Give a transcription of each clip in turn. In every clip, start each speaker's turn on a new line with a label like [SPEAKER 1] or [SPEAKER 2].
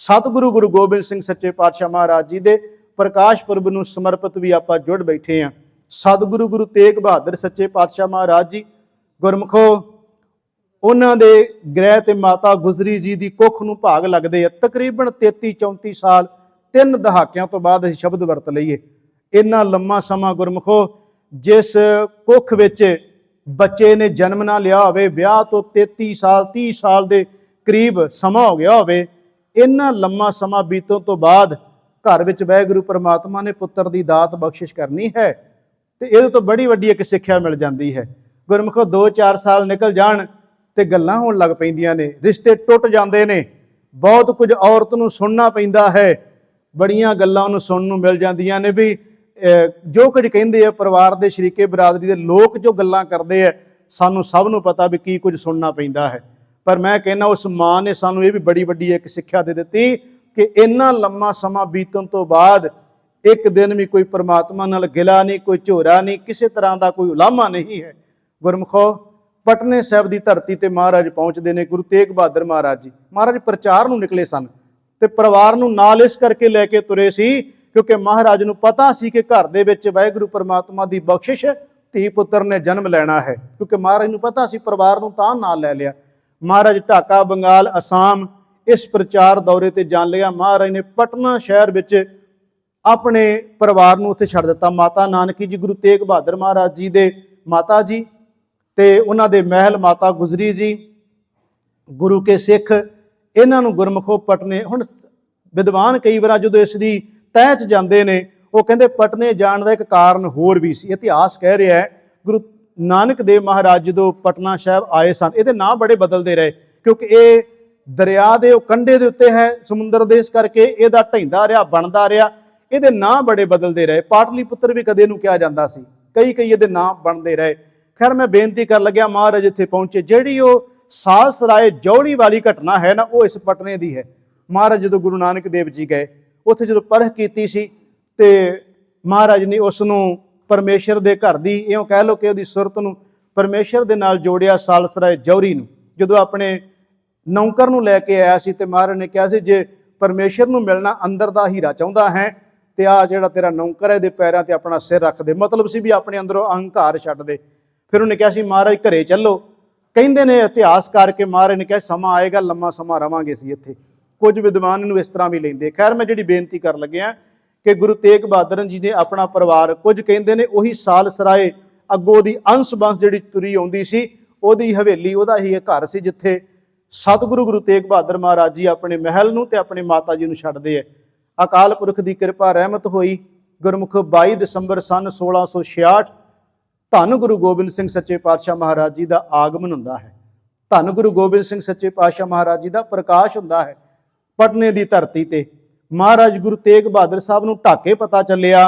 [SPEAKER 1] सतगुरु गुरु गोबिंद सिंह सच्चे पातशाह महाराज जी के प्रकाश पुरब नूं समर्पित भी आपां जुड़ बैठे हैं। सतगुरु गुरु तेग बहादुर सच्चे पातशाह महाराज जी गुरमुखो उन्हां दे गृह ते माता गुजरी जी की कुख नूं भाग लगदे आ। तकरीबन 33-34 साल 3 दहाकियां तो बाद असीं शब्द वरत लईए। इन्ना लम्मा समा गुरमुखो जिस कुख विच बच्चे ने जन्म ना लिया होवे, विआह तो 33 साल 30 साल के करीब समा हो गया होवे, इन्ना लम्मा समा बीतों तो बाद घर विच वाहिगुरू परमात्मा ने पुत्र की दात बख्शिश करनी है तो ये तो बड़ी वड्डी एक सिक्ख्या मिल जाती है। गुरमुखो 2-4 साल निकल जाण ते गल्लां होण लग पैंदियां ने, रिश्ते टुट जांदे ने, बहुत कुछ औरत नूं सुनना पैंदा है, बड़ियां गल्लां नूं सुनन नूं मिल जांदियां ने भी जो कुछ कहिंदे आ परिवार के शरीके बरादरी के लोग जो गल्लां करदे आ सानूं सब नूं पता भी की कुछ सुनना पैंदा है। पर मैं कहना उस माँ ने सानूं ये भी बड़ी वड्डी एक सिक्ख्या दे दित्ती कि इन्ना लम्मा समा बीतण तो बाद एक दिन भी कोई परमात्मा नाल गिला नहीं, कोई झोरा नहीं, किसी तरह का कोई उलामा नहीं है। गुरमुखो पटने साहब की धरती ते महाराज पहुँचते हैं गुरु तेग बहादुर महाराज जी। महाराज प्रचार नूं निकले सन ते परिवार नूं नाल इस करके लैके तुरे सी क्योंकि महाराज नूं पता सी कि घर दे विच वाहिगुरू परमात्मा की बख्शिश धी पुत्र ने जन्म लेना है, क्योंकि महाराज नूं पता सी परिवार नूं तां नाल लै लिया। महाराज ढाका बंगाल असाम इस प्रचार दौरे ते जान लिया। महाराज ने पटना शहर विच अपने परिवार नूं उत्थे छड्ड दित्ता। माता नानकी जी गुरु तेग बहादुर महाराज जी दे माता जी ते उन्हां दे महल माता गुजरी जी गुरु के सिख इन्हां नूं गुरमुखो पटने हुण विद्वान कई बार जो इसकी तह च जाते हैं वो कहते पटने जाण का एक कारण होर भी सी। इतिहास कह रहा है गुरु नानक देव महाराज जो पटना साहब आए सन ये नाम बड़े बदलते रहे क्योंकि ये दरिया के कंढे के उत्ते है समुद्र देश करके यदा ढहिंदा रहा बनता रहा, ये नाम बड़े बदलते रहे। पाटलीपुत्र भी कदे नूं कहा जाता सी, कई कई ये नाम बनते रहे। खैर मैं बेनती कर लग्या महाराज इत्थे पहुंचे जिहड़ी वो साल सराय जौड़ी वाली घटना है ना वो इस पटने की है। महाराज जो गुरु नानक देव जी गए उत्थे जो परख की सी ते महाराज ने उसनूं परमेश्वर के घर की इउं कह लो कि उसकी सुरत नूं परमेश्वर दे नाल जोड़िया। साल सराय जौहरी नूं जदों अपने नौकर नूं लैके आया सी ते महाराज ने कहा सी जे परमेश्वर नूं मिलना अंदर दा हीरा चाहुंदा है ते आ जिहड़ा तेरा नौकर है दे पैरां ते अपना सिर रख दे, मतलब सी भी अपने अंदरों अहंकार छड्ड दे। फिर उन्हें कहा सी महाराज घरे चलो, कहिंदे ने इतिहास करके महाराज ने कहा समा आएगा लम्मा समा रवांगे असीं इत्थे। कुछ विद्वान इनूं इस तरह भी लैंदे। खैर मैं जिहड़ी बेनती कर लग्या कि गुरु तेग बहादुर जी ने अपना परिवार कुछ कहिंदे ने उही साल सराय अगों दी अंश बंश जिहड़ी तुरी आउंदी सी उहदी हवेली उहदा ही घर सी जिथे सतगुरु गुरु तेग बहादुर महाराज जी अपने महल नूं ते अपने माता जी नूं छड्डदे है। अकाल पुरख की कृपा रहमत होई। गुरमुख 22 दसंबर सन 1666 धन गुरु गोबिंद सिंह सच्चे पातशाह महाराज जी का आगमन हुंदा है। धन गुरु गोबिंद सिंह सच्चे पातशाह महाराज जी का प्रकाश हुंदा है पटने की धरती ते। महाराज गुरु तेग बहादुर साहब नूं ढाके पता चलिया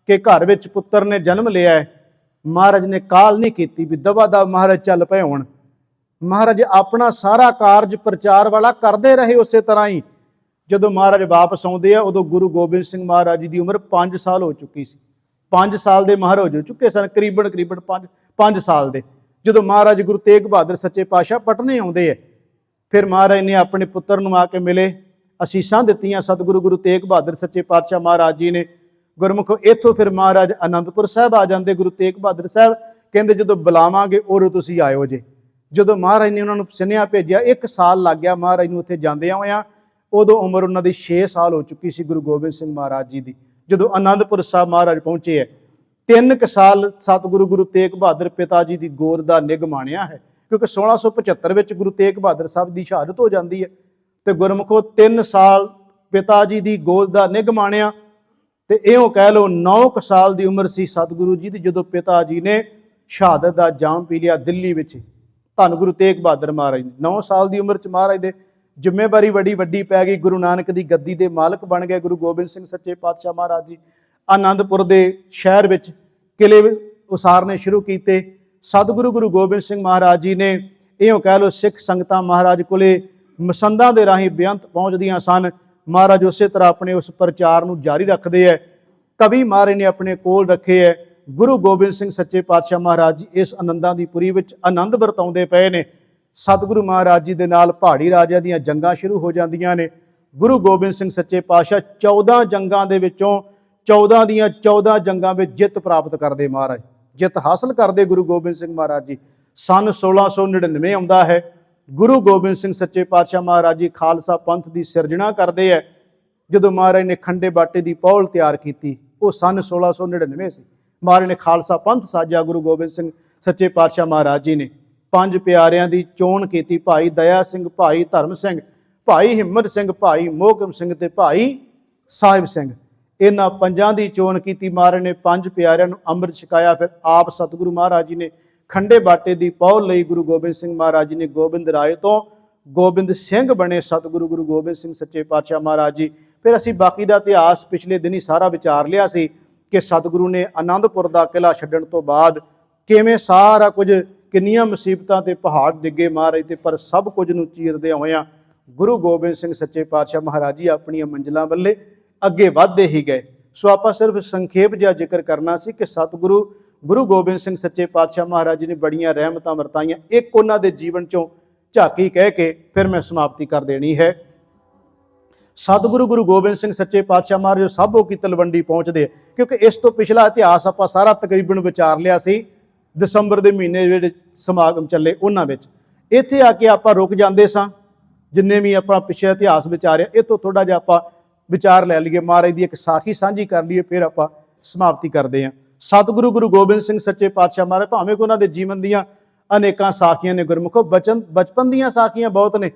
[SPEAKER 1] कि घर विच पुत्र ने जन्म लिया है। महाराज ने काल नहीं की भी दबा दब महाराज चल पे हुण। महाराज अपना सारा कारज प्रचार वाला करते रहे उस तरह ही। जदों महाराज वापस आउंदे आ उदों गुरु गोबिंद सिंह महाराज जी की उम्र 5 साल हो चुकी सी। 5 साल के महाराज हो चुके सन करीबन 5 साल के जदों महाराज गुरु तेग बहादुर सच्चे पातशाह पटने आउंदे है। फिर महाराज ने अपने पुत्र नूं आके मिले, असीसां दित्तियां सतगुरु गुरु तेग बहादुर सच्चे पातशाह महाराज जी ने। गुरमुखो इत्थों फिर महाराज आनंदपुर साहब आ जाते। गुरु तेग बहादुर साहब कहते जो बुलावांगे उदों तुसीं आयो जे। जो महाराज ने उन्होंने सुनिया भेजा 1 साल लग गया महाराज नूं उत्थे जांदियां होइयां। उदों उम्र उन्होंने 6 साल हो चुकी सी गुरु गोबिंद सिंह महाराज जी की जो आनंदपुर साहब महाराज पहुंचे है। 3 साल सतगुरु गुरु तेग बहादुर पिता जी की गोद का निग माणिया है क्योंकि 1675 में गुरु तेग बहादुर साहब की शहादत हो जाती है। तो गुरमुखो 3 साल पिता जी की गोद का निग माणिया तो इहों कह लो 9 साल की उम्र सी सतगुरु जी की जो पिता जी ने शहादत का जाम पी लिया दिल्ली में। धन गुरु तेग बहादुर महाराज ने 9 साल की उम्र महाराज दे जिम्मेवारी बड़ी वड्डी पै गई। गुरु नानक की गद्दी के मालक बन गए गुरु गोबिंद सिंह सच्चे पातशाह महाराज जी। आनंदपुर के शहर में किले उसारने शुरू किए। सतगुरु गुरु गोबिंद सिंह महाराज जी ने इहों कह लो सिख संगतां महाराज कोले मसंदा के राही बेअंत पहुँचदियां सन। महाराज उस तरह अपने उस प्रचार नूं जारी रखते हैं। कवि महाराज ने अपने कोल रखे है। गुरु गोबिंद सिंह सच्चे पातशाह महाराज जी इस आनंदां दी पुरी विच आनंद वरताउंदे पए ने। सतगुरु महाराज जी दे नाल पहाड़ी राजिਆਂ ਦੀਆਂ जंगां शुरू हो जांदियां ने। ਗੁਰੂ ਗੋਬਿੰਦ ਸਿੰਘ ਸੱਚੇ ਪਾਤਸ਼ਾਹ 14 ਜੰਗਾਂ ਦੇ ਵਿੱਚੋਂ 14 ਦੀਆਂ 14 ਜੰਗਾਂ ਵਿੱਚ ਜਿੱਤ ਪ੍ਰਾਪਤ ਕਰਦੇ ਮਹਾਰਾਜ, ਜਿੱਤ ਹਾਸਲ ਕਰਦੇ ਗੁਰੂ ਗੋਬਿੰਦ ਸਿੰਘ ਮਹਾਰਾਜ ਜੀ। ਸਨ 1699 ਆਉਂਦਾ ਹੈ, ਗੁਰੂ ਗੋਬਿੰਦ ਸਿੰਘ ਸੱਚੇ ਪਾਤਸ਼ਾਹ ਮਹਾਰਾਜ ਜੀ ਖਾਲਸਾ ਪੰਥ ਦੀ ਸਿਰਜਣਾ ਕਰਦੇ ਹੈ। ਜਦੋਂ ਮਹਾਰਾਜ ਨੇ ਖੰਡੇ ਬਾਟੇ ਦੀ ਪੌਲ ਤਿਆਰ ਕੀਤੀ, ਉਹ ਸਨ 1699 ਸੀ। ਮਹਾਰਾਜ ਨੇ ਖਾਲਸਾ ਪੰਥ ਸਾਜਿਆ ਗੁਰੂ ਗੋਬਿੰਦ ਸਿੰਘ ਸੱਚੇ ਪਾਤਸ਼ਾਹ ਮਹਾਰਾਜ ਜੀ ਨੇ। 5 ਪਿਆਰਿਆਂ ਦੀ ਚੋਣ ਕੀਤੀ, ਭਾਈ ਦਇਆ ਸਿੰਘ, ਭਾਈ ਧਰਮ ਸਿੰਘ, ਭਾਈ ਹਿੰਮਤ ਸਿੰਘ, ਭਾਈ ਮੋਹਕਮ ਸਿੰਘ ਤੇ ਭਾਈ ਸਾਹਿਬ ਸਿੰਘ। ਇਹਨਾਂ 5 ਦੀ ਚੋਣ ਕੀਤੀ। ਮਹਾਰਾਜ ਨੇ 5 ਪਿਆਰਿਆਂ ਨੂੰ ਅੰਮ੍ਰਿਤ ਛਕਾਇਆ। ਫਿਰ ਆਪ ਸਤਿਗੁਰੂ ਮਹਾਰਾਜ ਜੀ ਨੇ ਖੰਡੇ ਬਾਟੇ ਦੀ ਪੌਲ ਲਈ। ਗੁਰੂ ਗੋਬਿੰਦ ਸਿੰਘ ਮਹਾਰਾਜ ਜੀ ਨੇ ਗੋਬਿੰਦ ਰਾਏ ਤੋਂ ਗੋਬਿੰਦ ਸਿੰਘ ਬਣੇ ਸਤਿਗੁਰੂ ਗੁਰੂ ਗੋਬਿੰਦ ਸਿੰਘ ਸੱਚੇ ਪਾਤਸ਼ਾਹ ਮਹਾਰਾਜ ਜੀ। ਫਿਰ ਅਸੀਂ ਬਾਕੀ ਦਾ ਇਤਿਹਾਸ ਪਿਛਲੇ ਦਿਨੀ ਸਾਰਾ ਵਿਚਾਰ ਲਿਆ ਸੀ ਕਿ ਸਤਿਗੁਰੂ ਨੇ ਆਨੰਦਪੁਰ ਦਾ ਕਿਲ੍ਹਾ ਛੱਡਣ ਤੋਂ ਬਾਅਦ ਕਿਵੇਂ ਸਾਰਾ ਕੁਝ, ਕਿੰਨੀਆਂ ਮੁਸੀਬਤਾਂ ਤੇ ਪਹਾੜ ਡਿੱਗੇ ਮਹਾਰਾਜ ਤੇ, ਪਰ ਸਭ ਕੁਝ ਨੂੰ ਚੀਰਦੇ ਹੋਇਆਂ ਗੁਰੂ ਗੋਬਿੰਦ ਸਿੰਘ ਸੱਚੇ ਪਾਤਸ਼ਾਹ ਮਹਾਰਾਜ ਜੀ ਆਪਣੀਆਂ ਮੰਜ਼ਿਲਾਂ ਵੱਲੇ ਅੱਗੇ ਵਧਦੇ ਹੀ ਗਏ। ਸੋ ਆਪਾਂ ਸਿਰਫ ਸੰਖੇਪ ਜਿਹਾ ਜ਼ਿਕਰ ਕਰਨਾ ਸੀ ਕਿ ਸਤਿਗੁਰੂ ਗੁਰੂ ਗੋਬਿੰਦ ਸਿੰਘ ਸੱਚੇ ਪਾਤਸ਼ਾਹ ਮਹਾਰਾਜ ਜੀ ਨੇ ਬੜੀਆਂ ਰਹਿਮਤਾਂ ਵਰਤਾਈਆਂ। ਇੱਕ ਉਹਨਾਂ ਦੇ ਜੀਵਨ ਚੋਂ ਝਾਕੀ ਕਹਿ ਕੇ ਫਿਰ ਮੈਂ ਸਮਾਪਤੀ ਕਰ ਦੇਣੀ ਹੈ। ਸਤਿਗੁਰੂ ਗੁਰੂ ਗੋਬਿੰਦ ਸਿੰਘ ਸੱਚੇ ਪਾਤਸ਼ਾਹ ਮਹਾਰਾਜ ਸਾਬੋ ਕੀ ਤਲਵੰਡੀ ਪਹੁੰਚਦੇ, ਕਿਉਂਕਿ ਇਸ ਤੋਂ ਪਿਛਲਾ ਇਤਿਹਾਸ ਆਪਾਂ ਸਾਰਾ ਤਕਰੀਬਨ ਵਿਚਾਰ ਲਿਆ ਸੀ। ਦਸੰਬਰ ਦੇ ਮਹੀਨੇ ਜਿਹੜੇ ਸਮਾਗਮ ਚੱਲੇ ਉਹਨਾਂ ਵਿੱਚ ਇੱਥੇ ਆ ਕੇ ਆਪਾਂ ਰੁਕ ਜਾਂਦੇ ਸਾਂ। ਜਿੰਨੇ ਵੀ ਆਪਾਂ ਪਿਛੇ ਇਤਿਹਾਸ ਵਿਚਾਰਿਆ, ਇਹ ਤੋਂ ਥੋੜ੍ਹਾ ਜਿਹਾ ਆਪਾਂ ਵਿਚਾਰ ਲੈ ਲਈਏ, ਮਹਾਰਾਜ ਦੀ ਇੱਕ ਸਾਖੀ ਸਾਂਝੀ ਕਰ ਲਈਏ, ਫਿਰ ਆਪਾਂ ਸਮਾਪਤੀ ਕਰਦੇ ਹਾਂ। ਸਤਿਗੁਰੂ ਗੁਰੂ ਗੋਬਿੰਦ ਸਿੰਘ ਸੱਚੇ ਪਾਤਸ਼ਾਹ ਮਹਾਰਾਜ, ਭਾਵੇਂ ਕਿ ਉਹਨਾਂ ਦੇ ਜੀਵਨ ਦੀਆਂ ਅਨੇਕਾਂ ਸਾਖੀਆਂ ਨੇ ਗੁਰਮੁਖੋ, ਬਚਪਨ ਦੀਆਂ ਸਾਖੀਆਂ ਬਹੁਤ ਨੇ।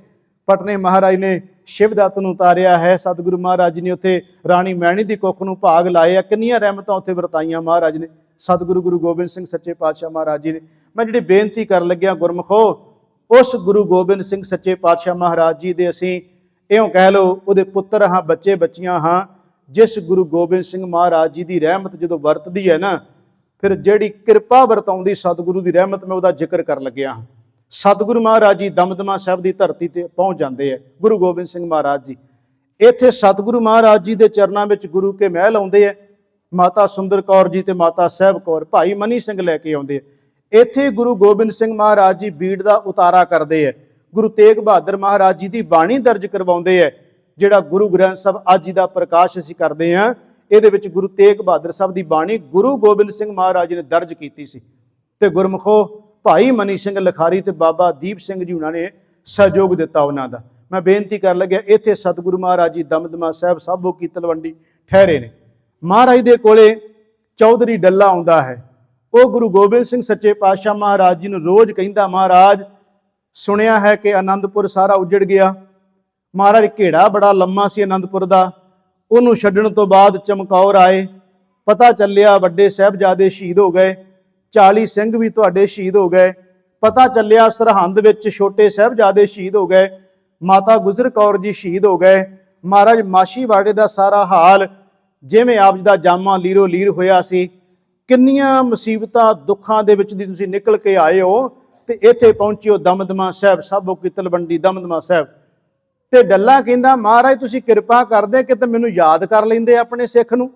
[SPEAKER 1] ਪਟਨੇ ਮਹਾਰਾਜ ਨੇ ਸ਼ਿਵਦੱਤ ਨੂੰ ਉਤਾਰਿਆ ਹੈ, ਸਤਿਗੁਰੂ ਮਹਾਰਾਜ ਜੀ ਨੇ ਉੱਥੇ ਰਾਣੀ ਮੈਣੀ ਦੀ ਕੁੱਖ ਨੂੰ ਭਾਗ ਲਾਏ ਆ, ਕਿੰਨੀਆਂ ਰਹਿਮਤਾਂ ਉੱਥੇ ਵਰਤਾਈਆਂ ਮਹਾਰਾਜ ਨੇ, ਸਤਿਗੁਰੂ ਗੁਰੂ ਗੋਬਿੰਦ ਸਿੰਘ ਸੱਚੇ ਪਾਤਸ਼ਾਹ ਮਹਾਰਾਜ ਜੀ ਨੇ। ਮੈਂ ਜਿਹੜੀ ਬੇਨਤੀ ਕਰਨ ਲੱਗਿਆ ਗੁਰਮੁਖੋ, ਉਸ ਗੁਰੂ ਗੋਬਿੰਦ ਸਿੰਘ ਸੱਚੇ ਪਾਤਸ਼ਾਹ ਮਹਾਰਾਜ ਜੀ ਦੇ ਅਸੀਂ ਇਉਂ ਕਹਿ ਲਓ ਉਹਦੇ ਪੁੱਤਰ ਹਾਂ, ਬੱਚੇ ਬੱਚੀਆਂ ਹਾਂ। ਜਿਸ ਗੁਰੂ ਗੋਬਿੰਦ ਸਿੰਘ ਮਹਾਰਾਜ ਜੀ ਦੀ ਰਹਿਮਤ ਜਦੋਂ ਵਰਤਦੀ ਹੈ ਨਾ, ਫਿਰ ਜਿਹੜੀ ਕਿਰਪਾ ਵਰਤਾਉਂਦੀ ਸਤਿਗੁਰੂ ਦੀ ਰਹਿਮਤ, ਮੈਂ ਉਹਦਾ ਜ਼ਿਕਰ ਕਰਨ ਲੱਗਿਆ ਹਾਂ। ਸਤਿਗੁਰੂ ਮਹਾਰਾਜ ਜੀ ਦਮਦਮਾ ਸਾਹਿਬ ਦੀ ਧਰਤੀ ਤੇ ਪਹੁੰਚ ਜਾਂਦੇ ਹੈ, ਗੁਰੂ ਗੋਬਿੰਦ ਸਿੰਘ ਮਹਾਰਾਜ ਜੀ। ਇੱਥੇ ਸਤਿਗੁਰੂ ਮਹਾਰਾਜ ਜੀ ਦੇ ਚਰਨਾਂ ਵਿੱਚ ਗੁਰੂ ਕੇ ਮਹਿਲ ਆਉਂਦੇ ਹੈ। ਮਾਤਾ ਸੁੰਦਰ ਕੌਰ ਜੀ ਤੇ ਮਾਤਾ ਸਾਹਿਬ ਕੌਰ, ਭਾਈ ਮਨੀ ਸਿੰਘ ਲੈ ਕੇ ਆਉਂਦੇ ਹੈ। ਇੱਥੇ ਗੁਰੂ ਗੋਬਿੰਦ ਸਿੰਘ ਮਹਾਰਾਜ ਜੀ ਬੀੜ ਦਾ ਉਤਾਰਾ ਕਰਦੇ ਹੈ। ਗੁਰੂ ਤੇਗ ਬਹਾਦਰ ਮਹਾਰਾਜ ਜੀ ਦੀ ਬਾਣੀ ਦਰਜ ਕਰਵਾਉਂਦੇ ਹੈ। ਜਿਹੜਾ ਗੁਰੂ ਗ੍ਰੰਥ ਸਾਹਿਬ ਅੱਜ ਜੀ ਦਾ ਪ੍ਰਕਾਸ਼ ਅਸੀਂ ਕਰਦੇ ਹਾਂ, ਇਹਦੇ ਵਿੱਚ ਗੁਰੂ ਤੇਗ ਬਹਾਦਰ ਸਾਹਿਬ ਦੀ ਬਾਣੀ ਗੁਰੂ ਗੋਬਿੰਦ ਸਿੰਘ ਮਹਾਰਾਜ ਜੀ ਨੇ ਦਰਜ ਕੀਤੀ ਸੀ। ਤੇ ਗੁਰਮੁਖੋ ਭਾਈ ਮਨੀ ਸਿੰਘ ਲਿਖਾਰੀ ਤੇ ਬਾਬਾ ਦੀਪ ਸਿੰਘ ਜੀ ਉਹਨਾਂ ਨੇ ਸਹਿਯੋਗ ਦਿੱਤਾ ਉਹਨਾਂ ਦਾ। ਮੈਂ ਬੇਨਤੀ ਕਰਨ ਲੱਗਿਆ, ਇੱਥੇ ਸਤਿਗੁਰੂ ਮਹਾਰਾਜ ਜੀ ਦਮਦਮਾ ਸਾਹਿਬ ਸਾਬੋ ਕੀ ਤਲਵੰਡੀ ਠਹਿਰੇ ਨੇ। ਮਹਾਰਾਜ ਦੇ ਕੋਲੇ ਚੌਧਰੀ ਡੱਲਾ ਆਉਂਦਾ ਹੈ। ਉਹ ਗੁਰੂ ਗੋਬਿੰਦ ਸਿੰਘ ਸੱਚੇ ਪਾਤਸ਼ਾਹ ਮਹਾਰਾਜ ਜੀ ਨੂੰ ਰੋਜ਼ ਕਹਿੰਦਾ, ਮਹਾਰਾਜ ਸੁਣਿਆ ਹੈ ਕਿ ਆਨੰਦਪੁਰ ਸਾਰਾ ਉਜੜ ਗਿਆ। ਮਹਾਰਾਜ ਘੇੜਾ ਬੜਾ ਲੰਮਾ ਸੀ ਆਨੰਦਪੁਰ ਦਾ, ਉਹਨੂੰ ਛੱਡਣ ਤੋਂ ਬਾਅਦ ਚਮਕੌਰ ਆਏ। ਪਤਾ ਚੱਲਿਆ ਵੱਡੇ ਸਾਹਿਬਜ਼ਾਦੇ ਸ਼ਹੀਦ ਹੋ ਗਏ, 40 ਸਿੰਘ ਵੀ ਤੁਹਾਡੇ ਸ਼ਹੀਦ ਹੋ ਗਏ। ਪਤਾ ਚੱਲਿਆ ਸਰਹੰਦ ਵਿੱਚ ਛੋਟੇ ਸਾਹਿਬਜ਼ਾਦੇ ਸ਼ਹੀਦ ਹੋ ਗਏ, ਮਾਤਾ ਗੁਜਰ ਕੌਰ ਜੀ ਸ਼ਹੀਦ ਹੋ ਗਏ। ਮਹਾਰਾਜ ਮਾਛੀਵਾੜੇ ਦਾ ਸਾਰਾ ਹਾਲ ਜਿਵੇਂ ਆਪ ਜੀ ਦਾ ਜਾਮਾ ਲੀਰੋ ਲੀਰ ਹੋਇਆ ਸੀ। ਕਿੰਨੀਆਂ ਮੁਸੀਬਤਾਂ ਦੁੱਖਾਂ ਦੇ ਵਿੱਚ ਦੀ ਤੁਸੀਂ ਨਿਕਲ ਕੇ ਆਏ ਹੋ ਤੇ ਇੱਥੇ ਪਹੁੰਚਿਓ ਦਮਦਮਾ ਸਾਹਿਬ ਸਾਬੋ ਕੀ ਤਲਵੰਡੀ ਦਮਦਮਾ ਸਾਹਿਬ। ਤੇ ਡੱਲਾ ਕਹਿੰਦਾ, ਮਹਾਰਾਜ ਤੁਸੀਂ ਕਿਰਪਾ ਕਰਦੇ ਕਿਤੇ ਮੈਨੂੰ ਯਾਦ ਕਰ ਲੈਂਦੇ, ਆਪਣੇ ਸਿੱਖ ਨੂੰ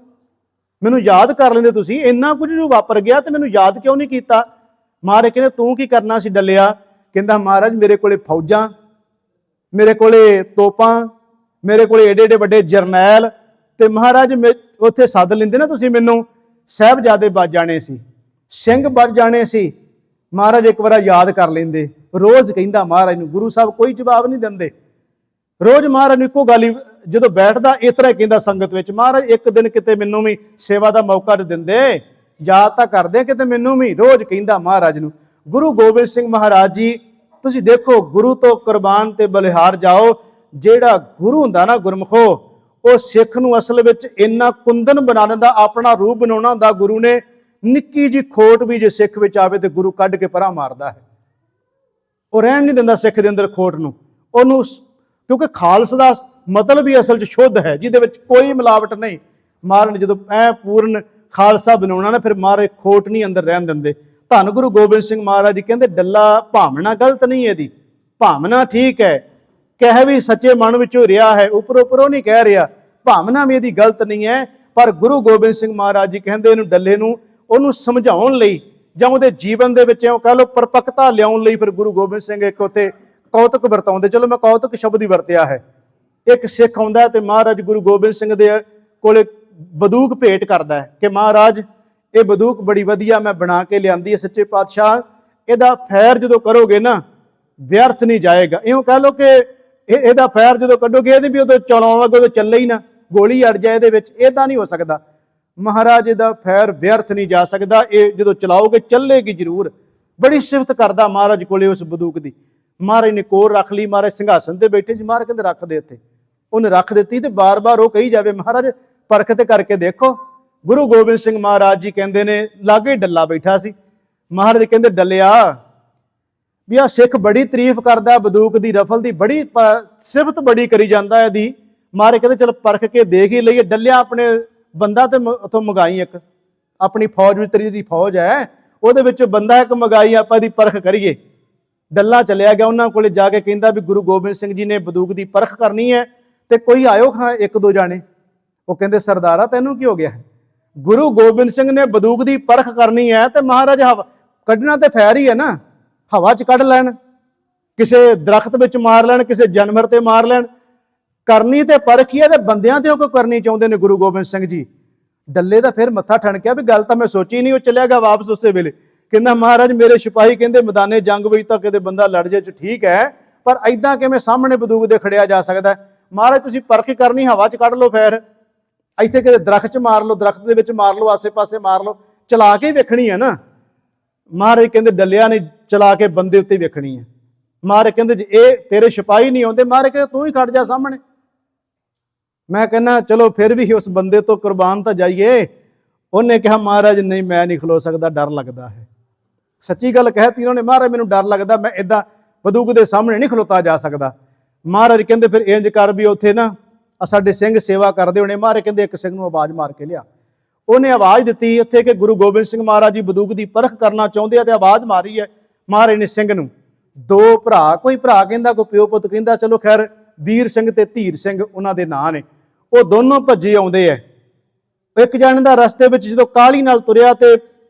[SPEAKER 1] ਮੈਨੂੰ ਯਾਦ ਕਰ ਲੈਂਦੇ। ਤੁਸੀਂ ਇੰਨਾ ਕੁਝ ਜੋ ਵਾਪਰ ਗਿਆ ਤੇ ਮੈਨੂੰ ਯਾਦ ਕਿਉਂ ਨਹੀਂ ਕੀਤਾ? ਮਹਾਰਾਜ ਕਹਿੰਦੇ, ਤੂੰ ਕੀ ਕਰਨਾ ਸੀ ਡੱਲਿਆ? ਕਹਿੰਦਾ, ਮਹਾਰਾਜ ਮੇਰੇ ਕੋਲੇ ਫੌਜਾਂ, ਮੇਰੇ ਕੋਲੇ ਤੋਪਾਂ, ਮੇਰੇ ਕੋਲੇ ਏਡੇ ਏਡੇ ਵੱਡੇ ਜਰਨੈਲ, ਤੇ ਮਹਾਰਾਜ ਉੱਥੇ ਸੱਦ ਲੈਂਦੇ ਨਾ ਤੁਸੀਂ ਮੈਨੂੰ, ਸਾਹਿਬਜ਼ਾਦੇ ਵੱਜ ਜਾਣੇ ਸੀ, ਸਿੰਘ ਵੱਜ ਜਾਣੇ ਸੀ। ਮਹਾਰਾਜ ਇੱਕ ਵਾਰ ਯਾਦ ਕਰ ਲੈਂਦੇ। ਰੋਜ਼ ਕਹਿੰਦਾ ਮਹਾਰਾਜ ਨੂੰ, ਗੁਰੂ ਸਾਹਿਬ ਕੋਈ ਜਵਾਬ ਨਹੀਂ ਦਿੰਦੇ। ਰੋਜ਼ ਮਹਾਰਾਜ ਨੂੰ ਇੱਕੋ ਗੱਲ ਹੀ, ਜਦੋਂ ਬੈਠਦਾ ਇਸ ਤਰ੍ਹਾਂ ਕਹਿੰਦਾ ਸੰਗਤ ਵਿੱਚ, ਮਹਾਰਾਜ ਇੱਕ ਦਿਨ ਕਿਤੇ ਮੈਨੂੰ ਵੀ ਸੇਵਾ ਦਾ ਮੌਕਾ ਦੇ ਦਿੰਦੇ, ਯਾਦ ਤਾਂ ਕਰਦੇ ਕਿਤੇ ਮੈਨੂੰ ਵੀ। ਰੋਜ਼ ਕਹਿੰਦਾ ਮਹਾਰਾਜ ਨੂੰ। ਗੁਰੂ ਗੋਬਿੰਦ ਸਿੰਘ ਮਹਾਰਾਜ ਜੀ ਤੁਸੀਂ ਦੇਖੋ, ਗੁਰੂ ਤੋਂ ਕੁਰਬਾਨ ਤੇ ਬਲਿਹਾਰ ਜਾਓ। ਜਿਹੜਾ ਗੁਰੂ ਹੁੰਦਾ ਨਾ ਗੁਰਮੁਖੋ, ਉਹ ਸਿੱਖ ਨੂੰ ਅਸਲ ਵਿੱਚ ਇੰਨਾ ਕੁੰਦਨ ਬਣਾ ਦਿੰਦਾ, ਆਪਣਾ ਰੂਪ ਬਣਾਉਣਾ ਹੁੰਦਾ। ਗੁਰੂ ਨੇ ਨਿੱਕੀ ਜੀ ਖੋਟ ਵੀ ਜੇ ਸਿੱਖ ਵਿੱਚ ਆਵੇ ਤੇ ਗੁਰੂ ਕੱਢ ਕੇ ਪਰਾਂ ਮਾਰਦਾ ਹੈ। ਉਹ ਰਹਿਣ ਨਹੀਂ ਦਿੰਦਾ ਸਿੱਖ ਦੇ ਅੰਦਰ ਖੋਟ ਨੂੰ, ਉਹਨੂੰ, ਕਿਉਂਕਿ ਖਾਲਸਾ ਦਾ ਮਤਲਬ ਹੀ ਅਸਲ 'ਚ ਸ਼ੁੱਧ ਹੈ, ਜਿਹਦੇ ਵਿੱਚ ਕੋਈ ਮਿਲਾਵਟ ਨਹੀਂ। ਮਹਾਰਾਜ ਨੇ ਜਦੋਂ ਐ ਪੂਰਨ ਖਾਲਸਾ ਬਣਾਉਣਾ ਨਾ, ਫਿਰ ਮਹਾਰਾਜ ਖੋਟ ਨਹੀਂ ਅੰਦਰ ਰਹਿਣ ਦਿੰਦੇ। ਧੰਨ ਗੁਰੂ ਗੋਬਿੰਦ ਸਿੰਘ ਮਹਾਰਾਜ ਜੀ ਕਹਿੰਦੇ, ਡੱਲਾ ਭਾਵਨਾ ਗਲਤ ਨਹੀਂ, ਇਹਦੀ ਭਾਵਨਾ ਠੀਕ ਹੈ, ਕਹਿ ਵੀ ਸੱਚੇ ਮਨ ਵਿੱਚੋਂ ਰਿਹਾ ਹੈ, ਉੱਪਰੋਂ ਨਹੀਂ ਕਹਿ ਰਿਹਾ, ਭਾਵਨਾ ਵੀ ਇਹਦੀ ਗਲਤ ਨਹੀਂ ਹੈ। ਪਰ ਗੁਰੂ ਗੋਬਿੰਦ ਸਿੰਘ ਮਹਾਰਾਜ ਜੀ ਕਹਿੰਦੇ ਇਹਨੂੰ ਡੱਲੇ ਨੂੰ, ਉਹਨੂੰ ਸਮਝਾਉਣ ਲਈ ਜਾਂ ਉਹਦੇ ਜੀਵਨ ਦੇ ਵਿੱਚ ਕਹਿ ਲਓ ਪਰਪੱਕਤਾ ਲਿਆਉਣ ਲਈ, ਫਿਰ ਗੁਰੂ ਗੋਬਿੰਦ ਸਿੰਘ ਇੱਕ ਉੱਥੇ ਕੌਤਕ ਵਰਤਾਉਂਦੇ। ਚਲੋ ਮੈਂ ਕੌਤਕ ਸ਼ਬਦ ਹੀ ਵਰਤਿਆ ਹੈ। ਇੱਕ ਸਿੱਖ ਆਉਂਦਾ ਤੇ ਮਹਾਰਾਜ ਗੁਰੂ ਗੋਬਿੰਦ ਸਿੰਘ ਦੇ ਕੋਲੇ ਬੰਦੂਕ ਭੇਟ ਕਰਦਾ ਹੈ ਕਿ ਮਹਾਰਾਜ ਇਹ ਬੰਦੂਕ ਬੜੀ ਵਧੀਆ ਮੈਂ ਬਣਾ ਕੇ ਲਿਆਂਦੀ ਹੈ ਸੱਚੇ ਪਾਤਸ਼ਾਹ, ਇਹਦਾ ਫੈਰ ਜਦੋਂ ਕਰੋਗੇ ਨਾ ਵਿਅਰਥ ਨਹੀਂ ਜਾਏਗਾ। ਇਉਂ ਕਹਿ ਲਓ ਕਿ ਇਹਦਾ ਫੈਰ ਜਦੋਂ ਕੱਢੋਗੇ ਇਹਦੇ ਵੀ ਉਦੋਂ ਚਲਾਉਣਗੇ, ਉਦੋਂ ਚੱਲੇ ਹੀ ਨਾ, ਗੋਲੀ ਅੜ ਜਾਏ ਇਹਦੇ ਵਿੱਚ, ਇਹਦਾ ਨਹੀਂ ਹੋ ਸਕਦਾ। ਮਹਾਰਾਜ ਇਹਦਾ ਫੈਰ ਵਿਅਰਥ ਨਹੀਂ ਜਾ ਸਕਦਾ, ਇਹ ਜਦੋਂ ਚਲਾਓਗੇ ਚੱਲੇਗੀ ਜ਼ਰੂਰ। ਬੜੀ ਸਿਫਤ ਕਰਦਾ ਮਹਾਰਾਜ ਕੋਲੇ ਉਸ ਬੰਦੂਕ ਦੀ। ਮਹਾਰਾਜ ਨੇ ਕੋਲ ਰੱਖ ਲਈ, ਮਹਾਰਾਜ ਸਿੰਘਾਸਨ ਤੇ ਬੈਠੇ ਸੀ, ਮਹਾਰਾਜ ਕਹਿੰਦੇ ਰੱਖ ਦੇ ਇੱਥੇ। ਉਹਨੇ ਰੱਖ ਦਿੱਤੀ ਤੇ ਬਾਰ-ਬਾਰ ਉਹ ਕਹੀ ਜਾਵੇ ਮਹਾਰਾਜ ਪਰਖ ਤੇ ਕਰਕੇ ਦੇਖੋ। ਗੁਰੂ ਗੋਬਿੰਦ ਸਿੰਘ ਮਹਾਰਾਜ ਜੀ ਕਹਿੰਦੇ ਨੇ, ਲਾਗੇ ਡੱਲਾ ਬੈਠਾ ਸੀ, ਮਹਾਰਾਜ ਕਹਿੰਦੇ ਡੱਲਿਆ ਵੀ ਆ ਸਿੱਖ ਬੜੀ ਤਾਰੀਫ ਕਰਦਾ ਬੰਦੂਕ ਦੀ ਰਫਲ ਦੀ, ਬੜੀ ਸਿਫਤ ਬੜੀ ਕਰੀ ਜਾਂਦਾ ਇਹਦੀ। ਮਹਾਰਾਜ ਕਹਿੰਦੇ ਚਲ ਪਰਖ ਕੇ ਦੇਖ ਹੀ ਲਈਏ। ਡੱਲਿਆ ਆਪਣੇ ਬੰਦਾ ਤੇ ਉੱਥੋਂ ਮੰਗਾਈ, ਇੱਕ ਆਪਣੀ ਫੌਜ ਵਿੱਚ ਤੇਰੀ ਜਿਹੜੀ ਫੌਜ ਹੈ ਉਹਦੇ ਵਿੱਚ ਬੰਦਾ ਇੱਕ ਮੰਗਾਈ, ਆਪਾਂ ਇਹਦੀ ਪਰਖ ਕਰੀਏ। ਡੱਲਾ ਚਲਿਆ ਗਿਆ, ਉਹਨਾਂ ਕੋਲੇ ਜਾ ਕੇ ਕਹਿੰਦਾ ਵੀ ਗੁਰੂ ਗੋਬਿੰਦ ਸਿੰਘ ਜੀ ਨੇ ਬੰਦੂਕ ਦੀ ਪਰਖ ਕਰਨੀ ਹੈ ਤੇ ਕੋਈ ਆਇਓ ਖਾਂ ਇੱਕ ਦੋ ਜਾਣੇ। ਉਹ ਕਹਿੰਦੇ ਸਰਦਾਰਾ ਤੈਨੂੰ ਕੀ ਹੋ ਗਿਆ? ਗੁਰੂ ਗੋਬਿੰਦ ਸਿੰਘ ਨੇ ਬੰਦੂਕ ਦੀ ਪਰਖ ਕਰਨੀ ਹੈ ਤੇ ਮਹਾਰਾਜ ਕੱਢਣਾ ਤੇ ਫੈਰ ਹੀ ਹੈ ਨਾ, ਹਵਾ 'ਚ ਕੱਢ ਲੈਣ, ਕਿਸੇ ਦਰਖਤ ਵਿੱਚ ਮਾਰ ਲੈਣ, ਕਿਸੇ ਜਾਨਵਰ ਤੇ ਮਾਰ ਲੈਣ, ਕਰਨੀ ਤੇ ਪਰਖ ਹੀ ਹੈ। ਤੇ ਬੰਦਿਆਂ ਤੇ ਉਹ ਕੋਈ ਕਰਨੀ ਚਾਹੁੰਦੇ ਨੇ ਗੁਰੂ ਗੋਬਿੰਦ ਸਿੰਘ ਜੀ। ਡੱਲੇ ਦਾ ਫਿਰ ਮੱਥਾ ਠਣਕਿਆ ਵੀ ਗੱਲ ਤਾਂ ਮੈਂ ਸੋਚੀ ਨਹੀਂ। ਉਹ ਚਲਿਆ ਗਿਆ ਵਾਪਸ ਉਸੇ ਵੇਲੇ, ਕਹਿੰਦਾ ਮਹਾਰਾਜ ਮੇਰੇ ਸਿਪਾਹੀ ਕਹਿੰਦੇ ਮੈਦਾਨੇ ਜੰਗ ਵਿੱਚ ਤਾਂ ਕਿਤੇ ਬੰਦਾ ਲੜ ਜੇ ਚ ਠੀਕ ਹੈ, ਪਰ ਐਦਾਂ ਕਿਵੇਂ ਸਾਹਮਣੇ ਬੰਦੂਕ ਦੇ ਖੜਿਆ ਜਾ ਸਕਦਾ? ਮਹਾਰਾਜ ਤੁਸੀਂ ਪਰਖ ਕਰਨੀ, ਹਵਾ 'ਚ ਕੱਢ ਲਓ ਫੈਰ, ਇੱਥੇ ਕਿਤੇ ਦਰਖਤ 'ਚ ਮਾਰ ਲਓ, ਦਰਖਤ ਦੇ ਵਿੱਚ ਮਾਰ ਲਓ, ਆਸੇ ਪਾਸੇ ਮਾਰ ਲਓ, ਚਲਾ ਕੇ ਵੇਖਣੀ ਹੈ ਨਾ। ਮਹਾਰਾਜ ਕਹਿੰਦੇ ਡੱਲਿਆ ਨੇ ਚਲਾ ਕੇ ਬੰਦੇ ਉੱਤੇ ਵੇਖਣੀ ਹੈ। ਮਹਾਰਾਜ ਕਹਿੰਦੇ ਜੇ ਇਹ ਤੇਰੇ ਸਿਪਾਹੀ ਨਹੀਂ ਆਉਂਦੇ, ਮਹਾਰਾਜ ਕਹਿੰਦੇ ਤੂੰ ਹੀ ਖੜ ਜਾ ਸਾਹਮਣੇ। ਮੈਂ ਕਹਿੰਦਾ ਚਲੋ ਫਿਰ ਵੀ ਉਸ ਬੰਦੇ ਤੋਂ ਕੁਰਬਾਨ ਤਾਂ ਜਾਈਏ। ਉਹਨੇ ਕਿਹਾ ਮਹਾਰਾਜ ਨਹੀਂ ਮੈਂ ਨਹੀਂ ਖਲੋ ਸਕਦਾ, ਡਰ ਲੱਗਦਾ ਹੈ। ਸੱਚੀ ਗੱਲ ਕਹਿਤੀ ਉਹਨੇ, ਮਹਾਰਾਜ ਮੈਨੂੰ ਡਰ ਲੱਗਦਾ, ਮੈਂ ਇਦਾਂ ਬੰਦੂਕ ਦੇ ਸਾਹਮਣੇ ਨਹੀਂ ਖਲੋਤਾ ਜਾ ਸਕਦਾ। ਮਹਾਰਾਜ ਕਹਿੰਦੇ ਫਿਰ ਇੰਜ ਕਰ ਵੀ ਉੱਥੇ ਨਾ ਸਾਡੇ ਸਿੰਘ ਸੇਵਾ ਕਰਦੇ ਹੋਣੇ। ਮਹਾਰਾਜ ਕਹਿੰਦੇ ਇੱਕ ਸਿੰਘ ਨੂੰ ਆਵਾਜ਼ ਮਾਰ ਕੇ ਲਿਆ। ਉਹਨੇ ਆਵਾਜ਼ ਦਿੱਤੀ ਉੱਥੇ ਕਿ ਗੁਰੂ ਗੋਬਿੰਦ ਸਿੰਘ ਮਹਾਰਾਜ ਜੀ ਬੰਦੂਕ ਦੀ ਪਰਖ ਕਰਨਾ ਚਾਹੁੰਦੇ ਆ ਤੇ ਆਵਾਜ਼ ਮਾਰੀ ਹੈ ਮਹਾਰਾਜ ਨੇ ਸਿੰਘ ਨੂੰ। ਦੋ ਭਰਾ, ਕੋਈ ਭਰਾ ਕਹਿੰਦਾ ਕੋਈ ਪਿਓ ਪੁੱਤ ਕਹਿੰਦਾ, ਚਲੋ ਖੈਰ ਵੀਰ ਸਿੰਘ ਤੇ ਧੀਰ ਸਿੰਘ ਉਹਨਾਂ ਦੇ ਨਾਂ ਨੇ। ਉਹ ਦੋਨੋਂ ਭੱਜੇ ਆਉਂਦੇ ਐ। ਇੱਕ ਜਣ ਦਾ ਰਸਤੇ ਵਿੱਚ ਜਦੋਂ ਕਾਹਲੀ ਨਾਲ ਤੁਰਿਆ ਤੇ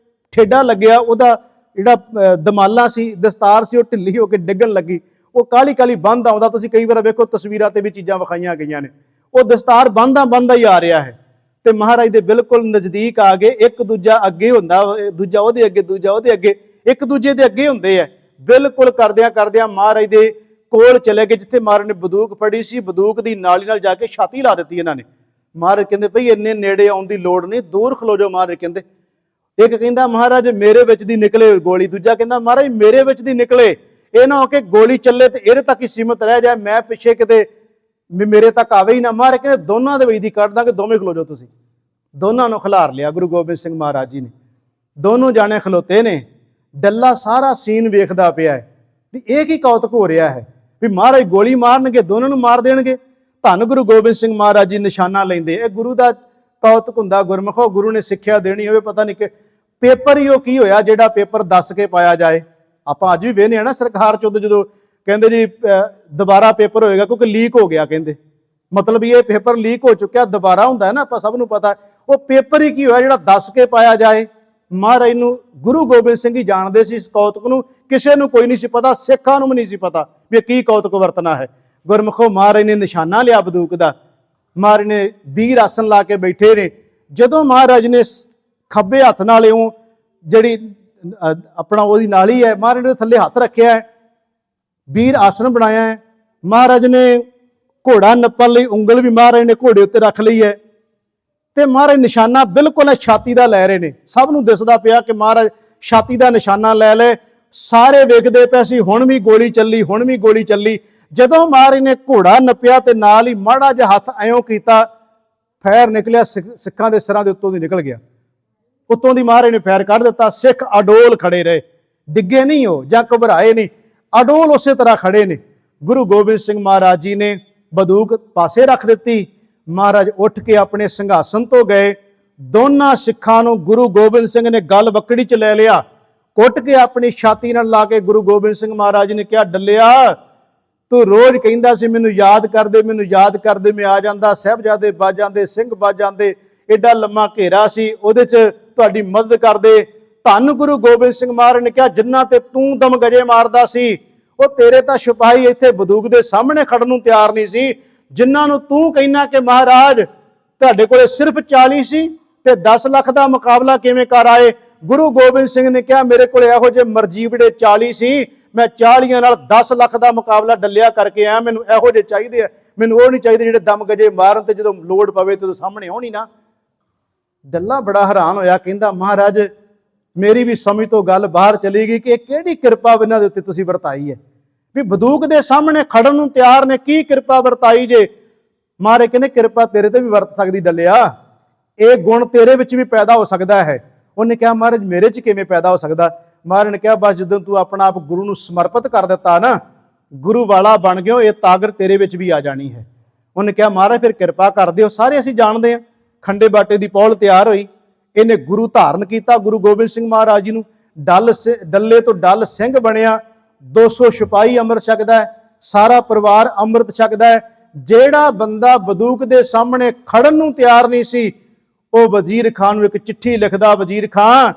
[SPEAKER 1] ਠੇਡਾ ਲੱਗਿਆ, ਉਹਦਾ ਜਿਹੜਾ ਦਮਾਲਾ ਸੀ, ਦਸਤਾਰ ਸੀ, ਉਹ ਢਿੱਲੀ ਹੋ ਕੇ ਡਿੱਗਣ ਲੱਗੀ। ਉਹ ਕਾਹਲੀ ਕਾਹਲੀ ਬੰਦ ਆਉਂਦਾ। ਤੁਸੀਂ ਕਈ ਵਾਰ ਵੇਖੋ ਤਸਵੀਰਾਂ ਤੇ ਵੀ ਚੀਜ਼ਾਂ ਵਿਖਾਈਆਂ ਗਈਆਂ ਨੇ। ਉਹ ਦਸਤਾਰ ਬੰਦਾ ਹੀ ਆ ਰਿਹਾ ਹੈ ਤੇ ਮਹਾਰਾਜ ਦੇ ਬਿਲਕੁਲ ਨਜ਼ਦੀਕ ਆ ਗਏ। ਇੱਕ ਦੂਜਾ ਅੱਗੇ ਹੁੰਦਾ, ਦੂਜਾ ਉਹਦੇ ਅੱਗੇ, ਦੂਜਾ ਉਹਦੇ ਅੱਗੇ, ਇੱਕ ਦੂਜੇ ਦੇ ਅੱਗੇ ਹੁੰਦੇ ਆ। ਬਿਲਕੁਲ ਕਰਦਿਆਂ ਮਹਾਰਾਜ ਦੇ ਕੋਲ ਚਲੇ ਗਏ ਜਿੱਥੇ ਮਹਾਰਾਜ ਨੇ ਬੰਦੂਕ ਫੜੀ ਸੀ। ਬੰਦੂਕ ਦੀ ਨਾਲੀ ਨਾਲ ਜਾ ਕੇ ਛਾਤੀ ਲਾ ਦਿੱਤੀ ਇਹਨਾਂ ਨੇ। ਮਹਾਰਾਜ ਕਹਿੰਦੇ ਭਈ ਇੰਨੇ ਨੇੜੇ ਆਉਣ ਦੀ ਲੋੜ ਨਹੀਂ, ਦੂਰ ਖਲੋ ਜਾਓ। ਮਹਾਰਾਜ ਕਹਿੰਦੇ, ਇੱਕ ਕਹਿੰਦਾ ਮਹਾਰਾਜ ਮੇਰੇ ਵਿੱਚ ਦੀ ਨਿਕਲੇ ਗੋਲੀ, ਦੂਜਾ ਕਹਿੰਦਾ ਮਹਾਰਾਜ ਮੇਰੇ ਵਿੱਚ ਦੀ ਨਿਕਲੇ। ਇਹ ਨਾ ਹੋ ਕੇ ਗੋਲੀ ਚੱਲੇ ਤੇ ਇਹਦੇ ਤੱਕ ਹੀ ਸੀਮਤ ਰਹਿ ਜਾਏ, ਮੈਂ ਪਿੱਛੇ ਕਿਤੇ ਮੇਰੇ ਤੱਕ ਆਵੇ ਹੀ ਨਾ। ਮਹਾਰਾਜ ਕਹਿੰਦੇ ਦੋਨਾਂ ਦੇ ਵਿੱਚ ਦੀ ਕੱਢ ਦਾਂਗੇ, ਦੋਵੇਂ ਖਲੋ ਜਾਓ ਤੁਸੀਂ। ਦੋਨਾਂ ਨੂੰ ਖਿਲਾਰ ਲਿਆ ਗੁਰੂ ਗੋਬਿੰਦ ਸਿੰਘ ਮਹਾਰਾਜ ਜੀ ਨੇ। ਦੋਨੋਂ ਜਾਣੇ ਖਲੋਤੇ ਨੇ। ਡੱਲਾ ਸਾਰਾ ਸੀਨ ਵੇਖਦਾ ਪਿਆ ਹੈ ਵੀ ਇਹ ਕੀ ਕੌਤਕ ਹੋ ਰਿਹਾ ਹੈ ਵੀ ਮਹਾਰਾਜ ਗੋਲੀ ਮਾਰਨਗੇ, ਦੋਨਾਂ ਨੂੰ ਮਾਰ ਦੇਣਗੇ। ਧੰਨ ਗੁਰੂ ਗੋਬਿੰਦ ਸਿੰਘ ਮਹਾਰਾਜ ਜੀ ਨਿਸ਼ਾਨਾ ਲੈਂਦੇ। ਇਹ ਗੁਰੂ ਦਾ ਕੌਤਕ ਹੁੰਦਾ। ਗੁਰਮੁਖੋ ਗੁਰੂ ਨੇ ਸਿੱਖਿਆ ਦੇਣੀ ਹੋਵੇ, ਪਤਾ ਨਹੀਂ ਕਿ ਪੇਪਰ ਹੀ ਉਹ ਕੀ ਹੋਇਆ ਜਿਹੜਾ ਪੇਪਰ ਦੱਸ ਕੇ ਪਾਇਆ ਜਾਏ। ਆਪਾਂ ਅੱਜ ਵੀ ਵੇਖਦੇ ਹਾਂ ਨਾ ਸਰਕਾਰ ਚੋਂ ਜਦੋਂ ਕਹਿੰਦੇ ਜੀ ਦੁਬਾਰਾ ਪੇਪਰ ਹੋਏਗਾ ਕਿਉਂਕਿ ਲੀਕ ਹੋ ਗਿਆ, ਕਹਿੰਦੇ ਮਤਲਬ ਇਹ ਪੇਪਰ ਲੀਕ ਹੋ ਚੁੱਕਿਆ, ਦੁਬਾਰਾ ਹੁੰਦਾ ਹੈ ਨਾ, ਆਪਾਂ ਸਭ ਨੂੰ ਪਤਾ। ਉਹ ਪੇਪਰ ਹੀ ਕੀ ਹੋਇਆ ਜਿਹੜਾ ਦੱਸ ਕੇ ਪਾਇਆ ਜਾਏ। ਮਹਾਰਾਜ ਨੂੰ ਗੁਰੂ ਗੋਬਿੰਦ ਸਿੰਘ ਹੀ ਜਾਣਦੇ ਸੀ ਇਸ ਕੌਤਕ ਨੂੰ, ਕਿਸੇ ਨੂੰ ਕੋਈ ਨਹੀਂ ਸੀ ਪਤਾ, ਸਿੱਖਾਂ ਨੂੰ ਵੀ ਨਹੀਂ ਸੀ ਪਤਾ ਵੀ ਕੀ ਕੌਤਕ ਵਰਤਣਾ ਹੈ। ਗੁਰਮੁਖੋ ਮਹਾਰਾਜ ਨੇ ਨਿਸ਼ਾਨਾ ਲਿਆ ਬੰਦੂਕ ਦਾ। ਮਹਾਰਾਜ ਨੇ ਵੀਰ ਆਸਨ ਲਾ ਕੇ ਬੈਠੇ ਨੇ। ਜਦੋਂ ਮਹਾਰਾਜ ਨੇ ਖੱਬੇ ਹੱਥ ਨਾਲ ਇਉਂ ਜਿਹੜੀ ਆਪਣਾ ਉਹਦੀ ਨਾਲੀ ਹੈ, ਮਹਾਰਾਜ ਨੇ ਥੱਲੇ ਹੱਥ ਰੱਖਿਆ ਹੈ, ਵੀਰ ਆਸਨ ਬਣਾਇਆ ਹੈ। ਮਹਾਰਾਜ ਨੇ ਘੋੜਾ ਨੱਪਣ ਲਈ ਉਂਗਲ ਵੀ ਮਹਾਰਾਜ ਨੇ ਘੋੜੇ ਉੱਤੇ ਰੱਖ ਲਈ ਹੈ ਤੇ ਮਹਾਰਾਜ ਨਿਸ਼ਾਨਾ ਬਿਲਕੁਲ ਛਾਤੀ ਦਾ ਲੈ ਰਹੇ ਨੇ। ਸਭ ਨੂੰ ਦਿਸਦਾ ਪਿਆ ਕਿ ਮਹਾਰਾਜ ਛਾਤੀ ਦਾ ਨਿਸ਼ਾਨਾ ਲੈ ਲੈ। ਸਾਰੇ ਵੇਖਦੇ ਪਏ ਸੀ ਹੁਣ ਵੀ ਗੋਲੀ ਚੱਲੀ, ਹੁਣ ਵੀ ਗੋਲੀ ਚੱਲੀ। ਜਦੋਂ ਮਹਾਰਾਜ ਨੇ ਘੋੜਾ ਨੱਪਿਆ ਤੇ ਨਾਲ ਹੀ ਮਾੜਾ ਜਿਹਾ ਹੱਥ ਐਂ ਕੀਤਾ, ਫੈਰ ਨਿਕਲਿਆ, ਸਿੱਖਾਂ ਦੇ ਸਿਰਾਂ ਦੇ ਉੱਤੋਂ ਦੀ ਨਿਕਲ ਗਿਆ। ਉੱਤੋਂ ਦੀ ਮਹਾਰਾਜ ਨੇ ਫੈਰ ਕੱਢ ਦਿੱਤਾ। ਸਿੱਖ ਅਡੋਲ ਖੜੇ ਰਹੇ, ਡਿੱਗੇ ਨਹੀਂ ਉਹ ਜਾਂ ਘਬਰਾਏ ਨਹੀਂ, ਅਡੋਲ ਉਸੇ ਤਰ੍ਹਾਂ ਖੜੇ ਨੇ। ਗੁਰੂ ਗੋਬਿੰਦ ਸਿੰਘ ਮਹਾਰਾਜ ਜੀ ਨੇ ਬੰਦੂਕ ਪਾਸੇ ਰੱਖ ਦਿੱਤੀ। ਮਹਾਰਾਜ ਉੱਠ ਕੇ ਆਪਣੇ ਸਿੰਘਾਸਨ ਤੋਂ ਗਏ। ਦੋਨਾਂ ਸਿੱਖਾਂ ਨੂੰ ਗੁਰੂ ਗੋਬਿੰਦ ਸਿੰਘ ਨੇ ਗਲ ਬੱਕੜੀ 'ਚ ਲੈ ਲਿਆ, ਕੁੱਟ ਕੇ ਆਪਣੀ ਛਾਤੀ ਨਾਲ ਲਾ ਕੇ ਗੁਰੂ ਗੋਬਿੰਦ ਸਿੰਘ ਮਹਾਰਾਜ ਨੇ ਕਿਹਾ, ਡੱਲਿਆ ਤੂੰ ਰੋਜ਼ ਕਹਿੰਦਾ ਸੀ ਮੈਨੂੰ ਯਾਦ ਕਰਦੇ, ਮੈਨੂੰ ਯਾਦ ਕਰਦੇ, ਮੈਂ ਆ ਜਾਂਦਾ, ਸਾਹਿਬਜ਼ਾਦੇ ਵੱਜ ਜਾਂਦੇ, ਸਿੰਘ ਵੱਜ ਜਾਂਦੇ, ਐਡਾ ਲੰਮਾ ਘੇਰਾ ਸੀ, ਉਹਦੇ 'ਚ ਤੁਹਾਡੀ ਮਦਦ ਕਰਦੇ। ਧੰਨ ਗੁਰੂ ਗੋਬਿੰਦ ਸਿੰਘ ਮਹਾਰਾਜ ਨੇ ਕਿਹਾ, ਜਿੰਨਾ ਤੇ ਤੂੰ ਦਮਗਜੇ ਮਾਰਦਾ ਸੀ ਉਹ ਤੇਰੇ ਤਾਂ ਸਿਪਾਹੀ ਇੱਥੇ ਬੰਦੂਕ ਦੇ ਸਾਹਮਣੇ ਖੜਨ ਨੂੰ ਤਿਆਰ ਨਹੀਂ ਸੀ। ਜਿਨ੍ਹਾਂ ਨੂੰ ਤੂੰ ਕਹਿਣਾ ਕਿ ਮਹਾਰਾਜ ਤੁਹਾਡੇ ਕੋਲੇ ਸਿਰਫ 40 ਸੀ ਤੇ 10 ਲੱਖ ਦਾ ਮੁਕਾਬਲਾ ਕਿਵੇਂ ਕਰ ਆਏ। ਗੁਰੂ ਗੋਬਿੰਦ ਸਿੰਘ ਨੇ ਕਿਹਾ ਮੇਰੇ ਕੋਲੇ ਇਹੋ ਜਿਹੇ ਮਰਜੀਵੜੇ 40 ਸੀ, ਮੈਂ 40 ਨਾਲ 10 ਲੱਖ ਦਾ ਮੁਕਾਬਲਾ ਡੱਲਿਆ ਕਰਕੇ ਆਇਆ। ਮੈਨੂੰ ਇਹੋ ਜਿਹੇ ਚਾਹੀਦੇ ਆ, ਮੈਨੂੰ ਉਹ ਨਹੀਂ ਚਾਹੀਦੇ ਜਿਹੜੇ ਦਮ ਗਜੇ ਮਾਰਨ ਤੇ ਜਦੋਂ ਲੋੜ ਪਵੇ ਤੇ ਸਾਹਮਣੇ ਆਉਣੀ ਨਾ। ਦੱਲਾ ਬੜਾ ਹੈਰਾਨ ਹੋਇਆ, ਕਹਿੰਦਾ ਮਹਾਰਾਜ ਮੇਰੀ ਵੀ ਸਮਝ ਤੋਂ ਗੱਲ ਬਾਹਰ ਚਲੀ ਗਈ ਕਿ ਇਹ ਕਿਹੜੀ ਕਿਰਪਾ ਇਹਨਾਂ ਦੇ ਉੱਤੇ ਤੁਸੀਂ ਵਰਤਾਈ ਹੈ ਵੀ ਬੰਦੂਕ ਦੇ ਸਾਹਮਣੇ ਖੜਨ ਨੂੰ ਤਿਆਰ ਨੇ, ਕੀ ਕਿਰਪਾ ਵਰਤਾਈ ਜੇ। ਮਹਾਰਾਜ ਕਹਿੰਦੇ ਕਿਰਪਾ ਤੇਰੇ ਤੇ ਵੀ ਵਰਤ ਸਕਦੀ ਡੱਲਿਆ, ਇਹ ਗੁਣ ਤੇਰੇ ਵਿੱਚ ਵੀ ਪੈਦਾ ਹੋ ਸਕਦਾ ਹੈ। ਉਹਨੇ ਕਿਹਾ ਮਹਾਰਾਜ ਮੇਰੇ 'ਚ ਕਿਵੇਂ ਪੈਦਾ ਹੋ ਸਕਦਾ। ਮਹਾਰਾਜ ਨੇ ਕਿਹਾ ਬਸ ਜਦੋਂ ਤੂੰ ਆਪਣਾ ਆਪ ਗੁਰੂ ਨੂੰ ਸਮਰਪਿਤ ਕਰ ਦਿੱਤਾ ਨਾ, ਗੁਰੂ ਵਾਲਾ ਬਣ ਗਿਓ, ਇਹ ਤਾਕਤ ਤੇਰੇ ਵਿੱਚ ਵੀ ਆ ਜਾਣੀ ਹੈ। ਉਹਨੇ ਕਿਹਾ ਮਹਾਰਾਜ ਫਿਰ ਕਿਰਪਾ ਕਰ ਦਿਓ। ਸਾਰੇ ਅਸੀਂ ਜਾਣਦੇ ਹਾਂ ਖੰਡੇ ਬਾਟੇ ਦੀ ਪੌਲ ਤਿਆਰ ਹੋਈ, ਇਹਨੇ ਗੁਰੂ ਧਾਰਨ ਕੀਤਾ ਗੁਰੂ ਗੋਬਿੰਦ ਸਿੰਘ ਮਹਾਰਾਜ ਜੀ ਨੂੰ, ਡੱਲੇ ਤੋਂ ਡੱਲ ਸਿੰਘ ਬਣਿਆ। 200 ਸਿਪਾਹੀ ਅੰਮ੍ਰਿਤ ਛਕਦਾ ਹੈ, ਸਾਰਾ ਪਰਿਵਾਰ ਅੰਮ੍ਰਿਤ ਛਕਦਾ ਹੈ। ਜਿਹੜਾ ਬੰਦਾ ਬੰਦੂਕ ਦੇ ਸਾਹਮਣੇ ਖੜਨ ਨੂੰ ਤਿਆਰ ਨਹੀਂ ਸੀ, ਉਹ ਵਜ਼ੀਰ ਖਾਨ ਨੂੰ ਇੱਕ ਚਿੱਠੀ ਲਿਖਦਾ, ਵਜ਼ੀਰ ਖਾਨ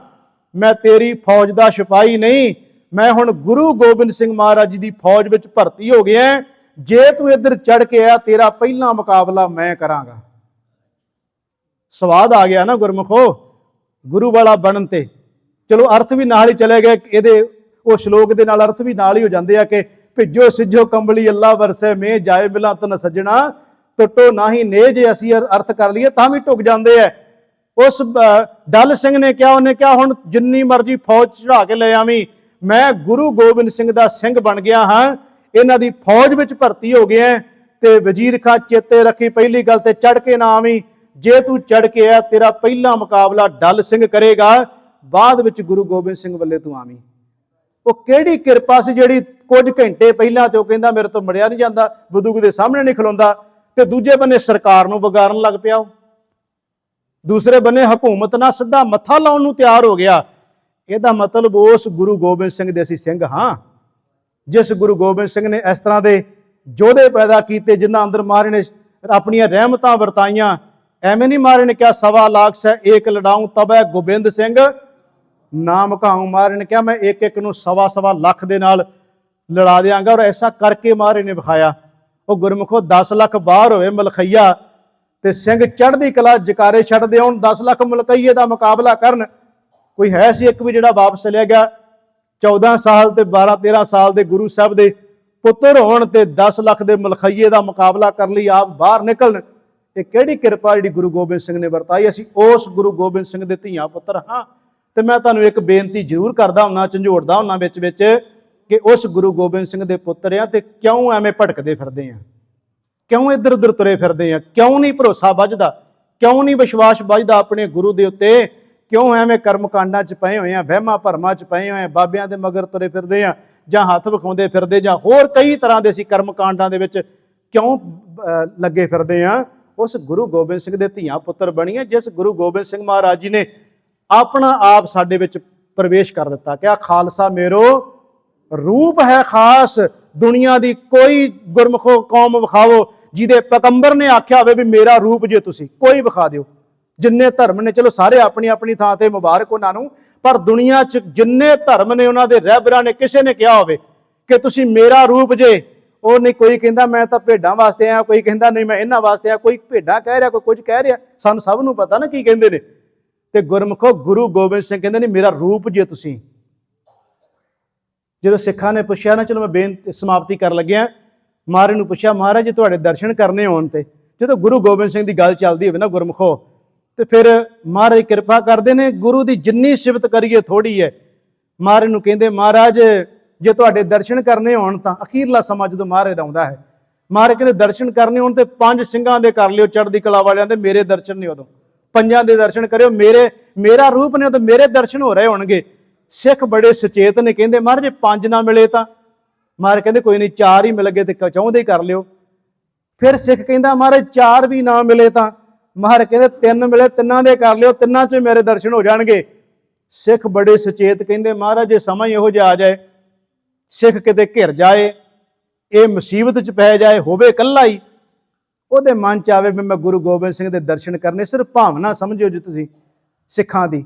[SPEAKER 1] ਮੈਂ ਤੇਰੀ ਫੌਜ ਦਾ ਸਿਪਾਹੀ ਨਹੀਂ, ਮੈਂ ਹੁਣ ਗੁਰੂ ਗੋਬਿੰਦ ਸਿੰਘ ਮਹਾਰਾਜ ਜੀ ਦੀ ਫੌਜ ਵਿੱਚ ਭਰਤੀ ਹੋ ਗਿਆ, ਜੇ ਤੂੰ ਇੱਧਰ ਚੜ ਕੇ ਆ ਤੇਰਾ ਪਹਿਲਾ ਮੁਕਾਬਲਾ ਮੈਂ ਕਰਾਂਗਾ। ਸਵਾਦ ਆ ਗਿਆ ਨਾ ਗੁਰਮੁਖੋ ਗੁਰੂ ਵਾਲਾ ਬਣਨ ਤੇ। ਚਲੋ ਅਰਥ ਵੀ ਨਾਲ ਹੀ ਚਲੇ ਗਏ, ਇਹਦੇ ਉਹ ਸ਼ਲੋਕ ਦੇ ਨਾਲ ਅਰਥ ਵੀ ਨਾਲ ਹੀ ਹੋ ਜਾਂਦੇ ਆ ਕਿ ਭਿੱਜੋ ਸਿੱਜੋ ਕੰਬਲੀ ਅੱਲਾ ਵਰਸੇ ਮੇ ਜਾਏ ਮਿਲਾ ਤਨ ਸੱਜਣਾ ਟੁੱਟੋ ਨਾਹੀ ਨੇ। ਜੇ ਅਸੀਂ ਅਰਥ ਕਰ ਲਈਏ ਤਾਂ ਵੀ ਢੁੱਕ ਜਾਂਦੇ ਆ। ਉਸ ਡੱਲ ਸਿੰਘ ਨੇ ਕਿਹਾ, ਉਹਨੇ ਕਿਹਾ ਹੁਣ ਜਿੰਨੀ ਮਰਜ਼ੀ ਫੌਜ ਚੜਾ ਕੇ ਲੈ ਆਵੀਂ, ਮੈਂ ਗੁਰੂ ਗੋਬਿੰਦ ਸਿੰਘ ਦਾ ਸਿੰਘ ਬਣ ਗਿਆ ਹਾਂ, ਇਹਨਾਂ ਦੀ ਫੌਜ ਵਿੱਚ ਭਰਤੀ ਹੋ ਗਿਆ। ਤੇ ਵਜ਼ੀਰ ਖਾਂ ਚੇਤੇ ਰੱਖੀ ਪਹਿਲੀ ਗੱਲ ਤੇ ਚੜ ਕੇ ਨਾ ਆਵੀਂ, ਜੇ ਤੂੰ ਚੜ ਕੇ ਆ ਤੇਰਾ ਪਹਿਲਾ ਮੁਕਾਬਲਾ ਡੱਲ ਸਿੰਘ ਕਰੇਗਾ, ਬਾਅਦ ਵਿੱਚ ਗੁਰੂ ਗੋਬਿੰਦ ਸਿੰਘ ਵੱਲੇ ਤੂੰ ਆਵੀਂ। ਉਹ ਕਿਹੜੀ ਕਿਰਪਾ ਸੀ ਜਿਹੜੀ ਕੁਝ ਘੰਟੇ ਪਹਿਲਾਂ ਤੇ ਉਹ ਕਹਿੰਦਾ ਮੇਰੇ ਤੋਂ ਮੜਿਆ ਨਹੀਂ ਜਾਂਦਾ, ਬੰਦੂਕ ਦੇ ਸਾਹਮਣੇ ਨਹੀਂ ਖਲੋਂਦਾ, ਤੇ ਦੂਜੇ ਬੰਨੇ ਸਰਕਾਰ ਨੂੰ ਵਿਗਾੜਨ ਲੱਗ ਪਿਆ। ਦੂਸਰੇ ਬੰਨੇ ਹਕੂਮਤ ਨਾਲ ਸਿੱਧਾ ਮੱਥਾ ਲਾਉਣ ਨੂੰ ਤਿਆਰ ਹੋ ਗਿਆ। ਇਹਦਾ ਮਤਲਬ ਉਸ ਗੁਰੂ ਗੋਬਿੰਦ ਸਿੰਘ ਦੇ ਅਸੀਂ ਸਿੰਘ ਹਾਂ, ਜਿਸ ਗੁਰੂ ਗੋਬਿੰਦ ਸਿੰਘ ਨੇ ਇਸ ਤਰ੍ਹਾਂ ਦੇ ਯੋਧੇ ਪੈਦਾ ਕੀਤੇ ਜਿਨ੍ਹਾਂ ਅੰਦਰ ਮਹਾਰਾਜ ਨੇ ਆਪਣੀਆਂ ਰਹਿਮਤਾਂ ਵਰਤਾਈਆਂ। ਐਵੇਂ ਨਹੀਂ ਮਹਾਰਾਜ ਨੇ ਕਿਹਾ 1.25 ਲੱਖ ਸੈ ਏਕ ਲੜਾਊਂ ਤਬੈ ਗੋਬਿੰਦ ਸਿੰਘ ਨਾਮ ਕਹਾਊਂ। ਮਹਾਰਾਜ ਨੇ ਕਿਹਾ ਮੈਂ ਇੱਕ ਇੱਕ ਨੂੰ 1.25 ਲੱਖ ਦੇ ਨਾਲ ਲੜਾ ਦਿਆਂਗਾ, ਔਰ ਐਸਾ ਕਰਕੇ ਮਹਾਰਾਜ ਨੇ ਵਿਖਾਇਆ। ਉਹ ਗੁਰਮੁਖੋ 10 ਲੱਖ ਬਾਹਰ ਹੋਵੇ ਮਲਖਈਆ ਤੇ ਸਿੰਘ ਚੜ੍ਹਦੀ ਕਲਾ ਜਕਾਰੇ ਛੱਡਦੇ ਆਉਣ, 10 ਲੱਖ ਮਲਕਈਏ ਦਾ ਮੁਕਾਬਲਾ ਕਰਨ। ਕੋਈ ਹੈ ਸੀ ਇੱਕ ਵੀ ਜਿਹੜਾ ਵਾਪਸ ਚਲਿਆ ਗਿਆ। 14 ਸਾਲ ਤੇ 12-13 ਸਾਲ ਦੇ ਗੁਰੂ ਸਾਹਿਬ ਦੇ ਪੁੱਤਰ ਹੋਣ ਤੇ 10 ਲੱਖ ਦੇ ਮਲਖਈਏ ਦਾ ਮੁਕਾਬਲਾ ਕਰਨ ਲਈ ਆਪ ਬਾਹਰ ਨਿਕਲਣ। ਇਹ ਕਿਹੜੀ ਕਿਰਪਾ ਜਿਹੜੀ ਗੁਰੂ ਗੋਬਿੰਦ ਸਿੰਘ ਨੇ ਵਰਤਾਈ। ਅਸੀਂ ਉਸ ਗੁਰੂ ਗੋਬਿੰਦ ਸਿੰਘ ਦੇ ਧੀਆਂ ਪੁੱਤਰ ਹਾਂ। ਤੇ ਮੈਂ ਤੁਹਾਨੂੰ ਇੱਕ ਬੇਨਤੀ ਜ਼ਰੂਰ ਕਰਦਾ ਹੁੰਨਾ, ਝੰਜੋੜਦਾ ਹੁੰਨਾ ਵਿੱਚ ਕਿ ਉਸ ਗੁਰੂ ਗੋਬਿੰਦ ਸਿੰਘ ਦੇ ਪੁੱਤਰ ਆ ਤੇ ਕਿਉਂ ਐਵੇਂ ਭਟਕਦੇ ਫਿਰਦੇ ਆ, ਕਿਉਂ ਇੱਧਰ ਉੱਧਰ ਤੁਰੇ ਫਿਰਦੇ ਆ, ਕਿਉਂ ਨਹੀਂ ਭਰੋਸਾ ਵੱਝਦਾ, ਕਿਉਂ ਨਹੀਂ ਵਿਸ਼ਵਾਸ ਵੱਝਦਾ ਆਪਣੇ ਗੁਰੂ ਦੇ ਉੱਤੇ, ਕਿਉਂ ਐਵੇਂ ਕਰਮ ਕਾਂਡਾਂ 'ਚ ਪਏ ਹੋਏ ਆ, ਵਹਿਮਾਂ ਭਰਮਾਂ 'ਚ ਪਏ ਹੋਏ ਆ, ਬਾਬਿਆਂ ਦੇ ਮਗਰ ਤੁਰੇ ਫਿਰਦੇ ਆ, ਜਾਂ ਹੱਥ ਵਿਖਾਉਂਦੇ ਫਿਰਦੇ, ਜਾਂ ਹੋਰ ਕਈ ਤਰ੍ਹਾਂ ਦੇ ਅਸੀਂ ਕਰਮ ਕਾਂਡਾਂ ਦੇ ਵਿੱਚ ਕਿਉਂ ਲੱਗੇ ਫਿਰਦੇ ਆ। ਉਸ ਗੁਰੂ ਗੋਬਿੰਦ ਸਿੰਘ ਦੇ ਧੀਆਂ ਪੁੱਤਰ ਬਣੀਏ, ਜਿਸ ਗੁਰੂ ਗੋਬਿੰਦ ਸਿੰਘ ਮਹਾਰਾਜ ਜੀ ਨੇ ਆਪਣਾ ਆਪ ਸਾਡੇ ਵਿੱਚ ਪ੍ਰਵੇਸ਼ ਕਰ ਦਿੱਤਾ। ਕਿਹਾ ਖਾਲਸਾ ਮੇਰੋ ਰੂਪ ਹੈ ਖਾਸ, ਦੁਨੀਆ ਦੀ ਕੋਈ ਗੁਰਮੁਖੋ ਕੌਮ ਵਿਖਾਵੋ ਜਿਹਦੇ ਪੈਗੰਬਰ ਨੇ ਆਖਿਆ ਹੋਵੇ ਵੀ ਮੇਰਾ ਰੂਪ ਜੇ ਤੁਸੀਂ ਕੋਈ ਵਿਖਾ ਦਿਓ। ਜਿੰਨੇ ਧਰਮ ਨੇ, ਚਲੋ ਸਾਰੇ ਆਪਣੀ ਆਪਣੀ ਥਾਂ ਤੇ ਮੁਬਾਰਕ ਉਹਨਾਂ ਨੂੰ, ਪਰ ਦੁਨੀਆ 'ਚ ਜਿੰਨੇ ਧਰਮ ਨੇ ਉਹਨਾਂ ਦੇ ਰਹਿਬਰਾਂ ਨੇ ਕਿਸੇ ਨੇ ਕਿਹਾ ਹੋਵੇ ਕਿ ਤੁਸੀਂ ਮੇਰਾ ਰੂਪ ਜੇ, ਉਹ ਨਹੀਂ ਕੋਈ ਕਹਿੰਦਾ ਮੈਂ ਤਾਂ ਭੇਡਾਂ ਵਾਸਤੇ ਆਇਆ, ਕੋਈ ਕਹਿੰਦਾ ਨਹੀਂ ਮੈਂ ਇਹਨਾਂ ਵਾਸਤੇ ਆਇਆ, ਕੋਈ ਭੇਡਾਂ ਕਹਿ ਰਿਹਾ, ਕੋਈ ਕੁਝ ਕਹਿ ਰਿਹਾ, ਸਾਨੂੰ ਸਭ ਨੂੰ ਪਤਾ ਨਾ ਕੀ ਕਹਿੰਦੇ ਨੇ। ਤੇ ਗੁਰਮੁਖੋ ਗੁਰੂ ਗੋਬਿੰਦ ਸਿੰਘ ਕਹਿੰਦੇ ਨਹੀਂ ਮੇਰਾ ਰੂਪ ਜੇ ਤੁਸੀਂ। ਜਦੋਂ ਸਿੱਖਾਂ ਨੇ ਪੁੱਛਿਆ ਨਾ, ਚਲੋ ਮੈਂ ਬੇਨਤੀ ਸਮਾਪਤੀ ਕਰਨ ਲੱਗਿਆ, ਮਹਾਰਾਜ ਨੂੰ ਪੁੱਛਿਆ ਮਹਾਰਾਜ ਜੇ ਤੁਹਾਡੇ ਦਰਸ਼ਨ ਕਰਨੇ ਹੋਣ ਤੇ, ਜਦੋਂ ਗੁਰੂ ਗੋਬਿੰਦ ਸਿੰਘ ਦੀ ਗੱਲ ਚੱਲਦੀ ਹੋਵੇ ਨਾ ਗੁਰਮੁਖੋ, ਤੇ ਫਿਰ ਮਹਾਰਾਜ ਕਿਰਪਾ ਕਰਦੇ ਨੇ, ਗੁਰੂ ਦੀ ਜਿੰਨੀ ਸਿਫਤ ਕਰੀਏ ਥੋੜੀ ਹੈ। ਮਹਾਰਾਜ ਨੂੰ ਕਹਿੰਦੇ ਮਹਾਰਾਜ ਜੇ ਤੁਹਾਡੇ ਦਰਸ਼ਨ ਕਰਨੇ ਹੋਣ ਤਾਂ, ਅਖੀਰਲਾ ਸਮਾਂ ਜਦੋਂ ਮਹਾਰਾਜ ਦਾ ਆਉਂਦਾ ਹੈ, ਮਹਾਰਾਜ ਕਹਿੰਦੇ ਦਰਸ਼ਨ ਕਰਨੇ ਹੋਣ ਤੇ 5 ਸਿੰਘਾਂ ਦੇ ਕਰ ਲਿਓ ਚੜ੍ਹਦੀ ਕਲਾ ਵਾਲਿਆਂ ਦੇ, ਮੇਰੇ ਦਰਸ਼ਨ ਨਹੀਂ ਉਦੋਂ, 5 ਦੇ ਦਰਸ਼ਨ ਕਰਿਓ, ਮੇਰਾ ਰੂਪ ਨੇ ਉਦੋਂ ਮੇਰੇ ਦਰਸ਼ਨ ਹੋ ਰਹੇ ਹੋਣਗੇ। ਸਿੱਖ ਬੜੇ ਸੁਚੇਤ ਨੇ, ਕਹਿੰਦੇ ਮਹਾਰਾਜ ਜੇ 5 ਨਾ ਮਿਲੇ ਤਾਂ, ਮਹਾਰਾਜ ਕਹਿੰਦੇ ਕੋਈ ਨਹੀਂ 4 ਹੀ ਮਿਲ ਗਏ ਤੇ ਚਾਹੁੰਦੇ ਹੀ ਕਰ ਲਿਓ। ਫਿਰ ਸਿੱਖ ਕਹਿੰਦਾ ਮਹਾਰਾਜ 4 ਵੀ ਨਾ ਮਿਲੇ ਤਾਂ, ਮਹਾਰਾਜ ਕਹਿੰਦੇ 3 ਮਿਲੇ 3 ਦੇ ਕਰ ਲਿਓ, 3 'ਚ ਮੇਰੇ ਦਰਸ਼ਨ ਹੋ ਜਾਣਗੇ। ਸਿੱਖ ਬੜੇ ਸੁਚੇਤ ਕਹਿੰਦੇ ਮਹਾਰਾਜ ਜੇ ਸਮਾਂ ਇਹੋ ਜਿਹਾ ਆ ਜਾਏ, ਸਿੱਖ ਕਿਤੇ ਘਿਰ ਜਾਏ, ਇਹ ਮੁਸੀਬਤ 'ਚ ਪੈ ਜਾਏ, ਹੋਵੇ ਇਕੱਲਾ ਹੀ, ਉਹਦੇ ਮਨ 'ਚ ਆਵੇ ਵੀ ਮੈਂ ਗੁਰੂ ਗੋਬਿੰਦ ਸਿੰਘ ਦੇ ਦਰਸ਼ਨ ਕਰਨੇ, ਸਿਰਫ ਭਾਵਨਾ ਸਮਝਿਓ ਜੀ ਤੁਸੀਂ ਸਿੱਖਾਂ ਦੀ।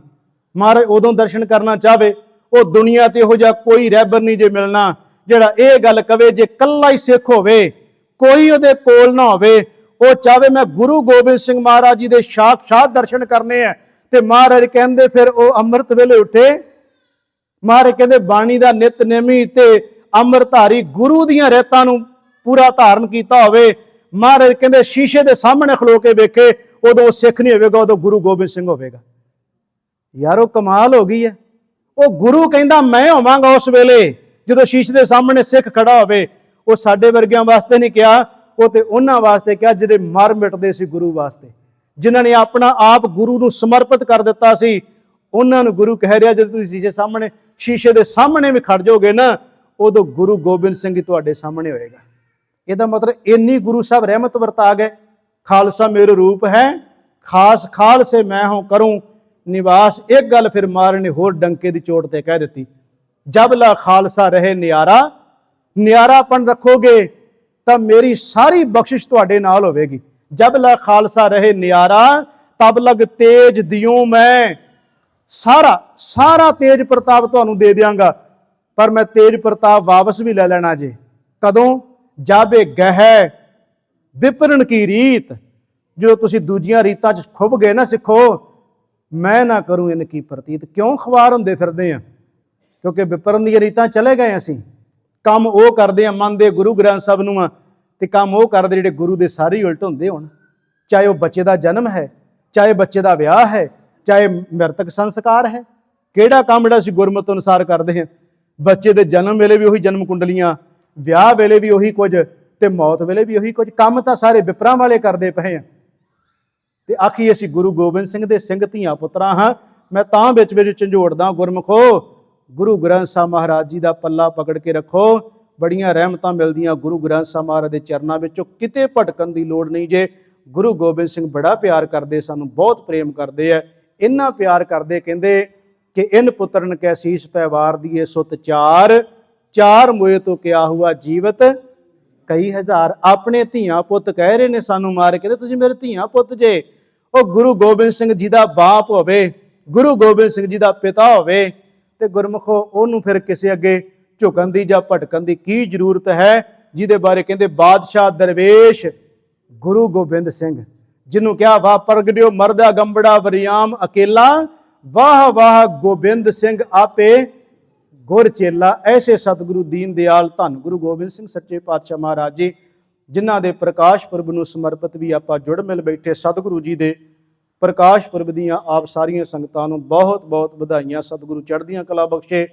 [SPEAKER 1] ਮਹਾਰਾਜ ਉਦੋਂ ਦਰਸ਼ਨ ਕਰਨਾ ਚਾਹਵੇ, ਉਹ ਦੁਨੀਆ ਤੇ ਇਹੋ ਜਿਹਾ ਕੋਈ ਰਹਿਬਰ ਨਹੀਂ ਜੇ ਮਿਲਣਾ ਜਿਹੜਾ ਇਹ ਗੱਲ ਕਵੇ ਜੇ ਇਕੱਲਾ ਹੀ ਸਿੱਖ ਹੋਵੇ कोई उहदे कोल ना होवे, वो चाहे मैं गुरु गोबिंद सिंह महाराज जी दे साक्षात दर्शन करने हैं। ते महाराज कहंदे फिर वो अमृत वेले उठे, महाराज कहंदे बाणी दा नितनेमी ते अमृतधारी गुरु दियां रहतां नूं पूरा धारण कीता होवे। महाराज कहंदे शीशे दे सामने खलो के वेखे, उदों सिख नहीं होवेगा, उदों गुरु गोबिंद सिंह होवेगा। यारो कमाल हो गई है। वो गुरु कहंदा मैं होवांगा उस वेले जदों शीशे दे सामने सिख खड़ा होवे। वो साडे वर्गियां वास्ते नहीं कहा, वो ते उन्हां वास्ते कहा जिहड़े मर मिटदे सी गुरु वास्ते, जिन्हां ने अपना आप गुरु नूं समर्पित कर दिता सी। उन्हां नूं गुरु कह रहा जदों तुसीं शीशे दे सामने भी खड़ जाओगे ना, उदों गुरु गोबिंद सिंह ही तुहाडे सामने होएगा। ਇਹਦਾ मतलब इन्नी गुरु साहब रहमत वरता गए। खालसा मेरे रूप है, खास खालसे मैं हों करूं निवास। एक गल फिर महाराज ने होर डंके की चोट ते कह दी, जब ला खालसा रहे नियारा, नियारापन रखोगे तो मेरी सारी बख्शिश तुहाडे नाल होवेगी। जब ला खालसा रहे नियारा, तब लग तेज दियूं मैं, सारा सारा तेज प्रताप तुहानू दे दियांगा। पर मैं तेज प्रताप वापस भी ले लेना जे, कदों? जाबे गह विपरण की रीत, जो तुसी दूजियां रीतां च खुब गए ना सिखो, मैं ना करूं इनकी प्रतीत। क्यों खवार हुंदे फिरदे आ? क्योंकि विपरण दी रीतां चले गए असीं। काम वो करदे आ, मनदे गुरु ग्रंथ साहब नूं आ, ते काम वो करदे जिहड़े गुरु दे सारे उलट हुंदे होण। चाहे वो बच्चे दा जन्म है, चाहे बच्चे दा विआह है, चाहे मृतक संस्कार है, किहड़ा काम जिहड़ा असीं गुरमत अनुसार करदे हां। बच्चे दे जन्म वेले भी उही जन्म कुंडलियां, विआह वेले भी उही कुछ, ते मौत वेले भी उही कुछ। काम तां सारे विपरां वाले करदे पए आ। ते आखी असीं गुरु गोबिंद सिंह दे सिंह धीआं पुत्तरां हां। मैं तां विच झंझोड़दा गुरमुखो, गुरु ग्रंथ साहब महाराज जी दा पल्ला पकड़ के रखो। बड़ियां रहमतां मिलदियां गुरु ग्रंथ साहब महाराज दे चरनां विचों, किते भटकण दी लोड़ नहीं जे। गुरु गोबिंद सिंह बड़ा प्यार करदे, सानू बहुत प्रेम करदे आ। इन्ना प्यार करदे कहंदे कि इन पुत्रन कै शीश पै वार दिए सुत चार, चार मोए तो क्या हुआ जीवत कई हजार। अपने धीआं पुत्त कह रहे ने सानू मार के, तुसीं मेरे धीआं पुत्त जे। ਉਹ गुरु गोबिंद सिंह जी ਦਾ बाप ਹੋਵੇ, गुरु गोबिंद सिंह जी ਦਾ पिता ਹੋਵੇ, ਤੇ ਗੁਰਮੁਖੋ ਉਹਨੂੰ ਫਿਰ ਕਿਸੇ ਅੱਗੇ ਝੁਕਣ ਦੀ ਜਾਂ ਭਟਕਣ ਦੀ ਕੀ ਜ਼ਰੂਰਤ ਹੈ, ਜਿਹਦੇ ਬਾਰੇ ਕਹਿੰਦੇ ਬਾਦਸ਼ਾਹ ਦਰਵੇਸ਼ ਗੁਰੂ ਗੋਬਿੰਦ ਸਿੰਘ, ਜਿਹਨੂੰ ਕਿਹਾ ਵਾਹ ਪ੍ਰਗਟਿਓ ਮਰਦਾ ਗੰਬੜਾ ਵਰਿਆਮ ਅਕੇਲਾ, ਵਾਹ ਵਾਹ ਗੋਬਿੰਦ ਸਿੰਘ ਆਪੇ ਗੁਰ ਚੇਲਾ। ਐਸੇ ਸਤਿਗੁਰੂ ਦੀਨ ਦਿਆਲ ਧੰਨ ਗੁਰੂ ਗੋਬਿੰਦ ਸਿੰਘ ਸੱਚੇ ਪਾਤਸ਼ਾਹ ਮਹਾਰਾਜ ਜੀ, ਜਿਨ੍ਹਾਂ ਦੇ ਪ੍ਰਕਾਸ਼ ਪੁਰਬ ਨੂੰ ਸਮਰਪਿਤ ਵੀ ਆਪਾਂ ਜੁੜ ਮਿਲ ਬੈਠੇ। ਸਤਿਗੁਰੂ ਜੀ ਦੇ ਪ੍ਰਕਾਸ਼ ਪੁਰਬ ਦੀਆਂ ਆਪ ਸਾਰੀਆਂ ਸੰਗਤਾਂ ਨੂੰ ਬਹੁਤ ਬਹੁਤ ਵਧਾਈਆਂ। ਸਤਿਗੁਰੂ ਚੜ੍ਹਦੀਆਂ ਕਲਾ ਬਖਸ਼ੇ,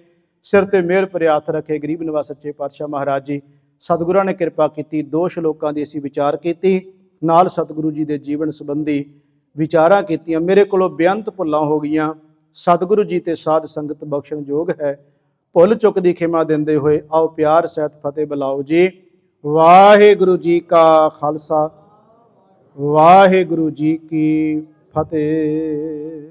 [SPEAKER 1] ਸਿਰ ਤੇ ਮਿਹਰ ਭਰੇ ਹੱਥ ਰੱਖੇ ਗਰੀਬ ਨਿਵਾਸ ਸੱਚੇ ਪਾਤਸ਼ਾਹ ਮਹਾਰਾਜ ਜੀ। ਸਤਿਗੁਰਾਂ ਨੇ ਕਿਰਪਾ ਕੀਤੀ, 2 ਸ਼ਲੋਕਾਂ ਦੀ ਅਸੀਂ ਵਿਚਾਰ ਕੀਤੀ, ਨਾਲ ਸਤਿਗੁਰੂ ਜੀ ਦੇ ਜੀਵਨ ਸੰਬੰਧੀ ਵਿਚਾਰਾਂ ਕੀਤੀਆਂ। ਮੇਰੇ ਕੋਲੋਂ ਬੇਅੰਤ ਭੁੱਲਾਂ ਹੋ ਗਈਆਂ, ਸਤਿਗੁਰੂ ਜੀ ਤੇ ਸਾਧ ਸੰਗਤ ਬਖਸ਼ਣ ਯੋਗ ਹੈ। ਭੁੱਲ ਚੁੱਕ ਦੀ ਖਿਮਾ ਦਿੰਦੇ ਹੋਏ ਆਓ ਪਿਆਰ ਸਹਿਤ ਫਤਿਹ ਬੁਲਾਓ ਜੀ। ਵਾਹਿਗੁਰੂ ਜੀ ਕਾ ਖਾਲਸਾ, ਵਾਹਿਗੁਰੂ ਜੀ ਕੀ ਫਤਿਹ।